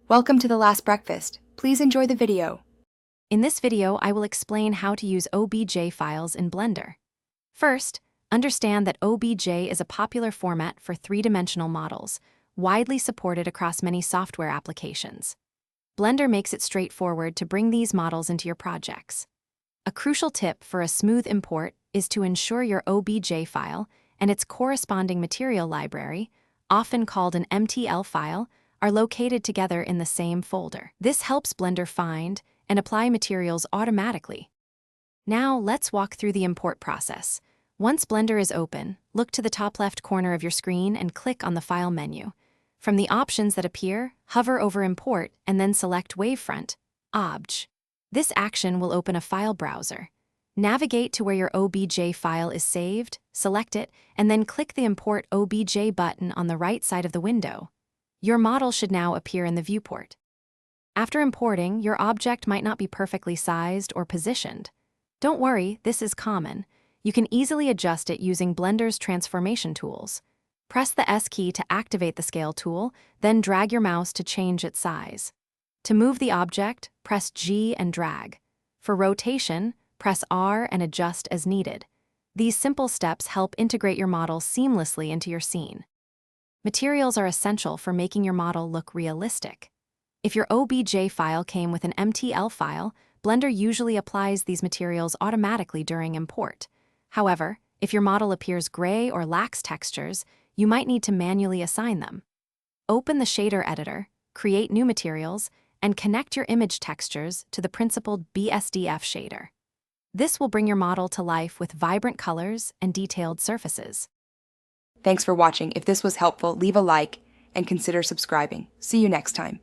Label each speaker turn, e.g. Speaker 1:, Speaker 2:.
Speaker 1: Welcome to The Last Breakfast. Please enjoy the video.
Speaker 2: In this video, I will explain how to use OBJ files in Blender. First, understand that OBJ is a popular format for three-dimensional models, widely supported across many software applications. Blender makes it straightforward to bring these models into your projects. A crucial tip for a smooth import is to ensure your OBJ file and its corresponding material library, often called an MTL file, are located together in the same folder. This helps Blender find and apply materials automatically. Now, let's walk through the import process. Once Blender is open, look to the top left corner of your screen and click on the File menu. From the options that appear, hover over Import and then select Wavefront, OBJ. This action will open a file browser. Navigate to where your OBJ file is saved, select it, and then click the Import OBJ button on the right side of the window. Your model should now appear in the viewport. After importing, your object might not be perfectly sized or positioned. Don't worry, this is common. You can easily adjust it using Blender's transformation tools. Press the S key to activate the Scale tool, then drag your mouse to change its size. To move the object, press G and drag. For rotation, press R and adjust as needed. These simple steps help integrate your model seamlessly into your scene. Materials are essential for making your model look realistic. If your OBJ file came with an MTL file, Blender usually applies these materials automatically during import. However, if your model appears gray or lacks textures, you might need to manually assign them. Open the shader editor, create new materials, and connect your image textures to the principled BSDF shader. This will bring your model to life with vibrant colors and detailed surfaces.
Speaker 1: Thanks for watching. If this was helpful, leave a like and consider subscribing. See you next time.